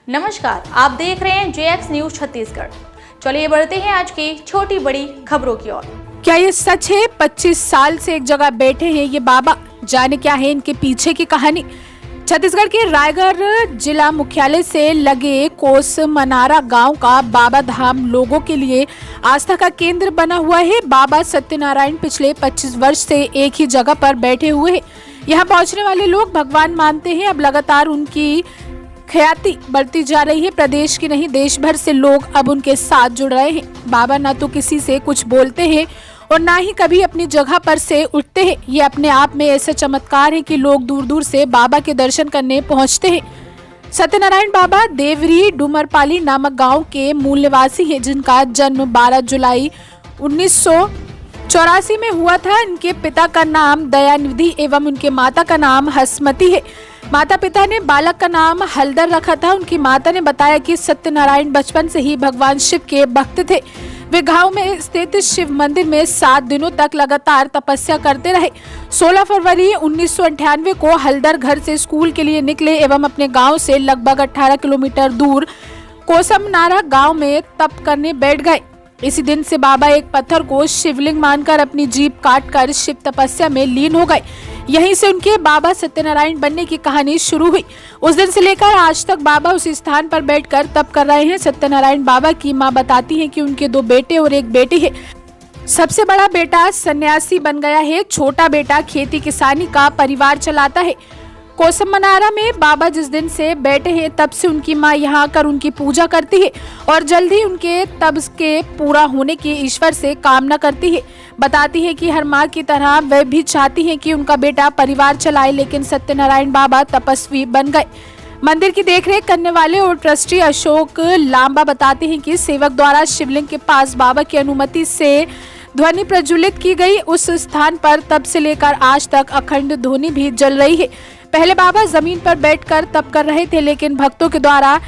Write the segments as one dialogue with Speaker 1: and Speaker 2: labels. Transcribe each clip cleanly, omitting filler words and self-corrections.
Speaker 1: नमस्कार, आप देख रहे हैं जेएक्स न्यूज छत्तीसगढ़। चलिए बढ़ते हैं आज की छोटी बड़ी खबरों की ओर।
Speaker 2: क्या ये सच है? 25 साल से एक जगह बैठे हैं ये बाबा। जाने क्या है इनके पीछे की कहानी। छत्तीसगढ़ के रायगढ़ जिला मुख्यालय से लगे कोसमनारा गांव का बाबा धाम लोगों के लिए आस्था का केंद्र बना हुआ है। बाबा सत्यनारायण पिछले 25 वर्ष से एक ही जगह पर बैठे हुए हैं। यहाँ पहुँचने वाले लोग भगवान मानते हैं। अब लगातार उनकी ख्याति बढ़ती जा रही है। प्रदेश की नहीं, देश भर से लोग अब उनके साथ जुड़ रहे हैं। बाबा ना तो किसी से कुछ बोलते हैं और ना ही कभी अपनी जगह पर से उठते हैं। ये अपने आप में ऐसा चमत्कार है कि लोग दूर दूर से बाबा के दर्शन करने पहुंचते हैं। सत्यनारायण बाबा देवरी डुमरपाली नामक गांव के मूल निवासी हैं, जिनका जन्म 12 जुलाई 1984 में हुआ था। इनके पिता का नाम दयानिधि एवं उनके माता का नाम हसमती है। माता पिता ने बालक का नाम हलदर रखा था। उनकी माता ने बताया कि सत्यनारायण बचपन से ही भगवान शिव के भक्त थे। वे गांव में स्थित शिव मंदिर में 7 दिनों तक लगातार तपस्या करते रहे। 16 फरवरी 1998 को हलदर घर से स्कूल के लिए निकले एवं अपने गांव से लगभग 18 किलोमीटर दूर कोसमनारा गांव में तप करने बैठ गए। इसी दिन से बाबा एक पत्थर को शिवलिंग मानकर अपनी जीभ काटकर शिव तपस्या में लीन हो गए। यहीं से उनके बाबा सत्यनारायण बनने की कहानी शुरू हुई। उस दिन से लेकर आज तक बाबा उसी स्थान पर बैठकर तप कर रहे हैं। सत्यनारायण बाबा की मां बताती हैं कि उनके 2 बेटे और एक बेटी है। सबसे बड़ा बेटा सन्यासी बन गया है, छोटा बेटा खेती किसानी का परिवार चलाता है। कोसमनारा में बाबा जिस दिन से बैठे हैं तब से उनकी मां यहाँ आकर उनकी पूजा करती है और जल्द ही उनके तब के पूरा होने की ईश्वर से कामना करती है। बताती है कि हर मां की तरह वह भी चाहती है कि उनका बेटा परिवार चलाए, लेकिन सत्यनारायण बाबा तपस्वी बन गए। मंदिर की देखरेख करने वाले और ट्रस्टी अशोक लांबा बताते हैं कि सेवक द्वारा शिवलिंग के पास बाबा की अनुमति से ध्वनि प्रज्वलित की गई। उस स्थान पर तब से लेकर आज तक अखंड ध्वनि भी जल रही है। पहले बाबा जमीन पर बैठकर तप कर रहे थे, लेकिन भक्तों के द्वारा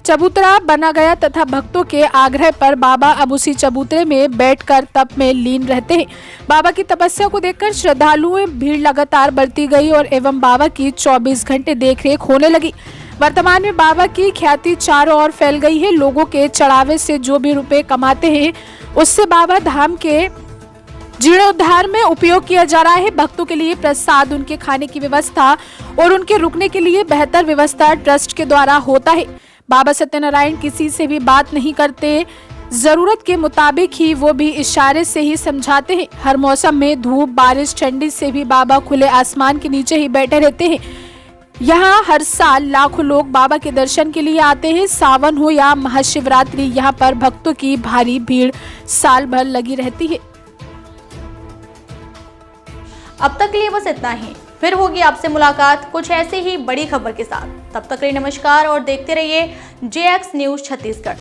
Speaker 2: चबूतरा बना गया तथा भक्तों के आग्रह पर बाबा अब उसी चबूतरे में बैठकर तप में लीन रहते हैं। बाबा की तपस्या को देखकर श्रद्धालुओं भीड़ लगातार बढ़ती गई और एवं बाबा की 24 घंटे देखरेख होने लगी। वर्तमान में बाबा की ख्याति चारों ओर फैल गई है। लोगों के चढ़ावे से जो भी रुपए कमाते हैं उससे बाबा धाम के जीर्णोद्धार में उपयोग किया जा रहा है। भक्तों के लिए प्रसाद, उनके खाने की व्यवस्था और उनके रुकने के लिए बेहतर व्यवस्था ट्रस्ट के द्वारा होता है। बाबा सत्यनारायण किसी से भी बात नहीं करते, जरूरत के मुताबिक ही वो भी इशारे से ही समझाते हैं। हर मौसम में धूप, बारिश, ठंडी से भी बाबा खुले आसमान के नीचे ही बैठे रहते हैं। यहाँ हर साल लाखों लोग बाबा के दर्शन के लिए आते हैं। सावन हो या महाशिवरात्रि, यहाँ पर भक्तों की भारी भीड़ साल भर लगी रहती है।
Speaker 1: अब तक के लिए बस इतना ही। फिर होगी आपसे मुलाकात कुछ ऐसे ही बड़ी खबर के साथ। तब तक के लिए नमस्कार और देखते रहिए जेएक्स न्यूज छत्तीसगढ़।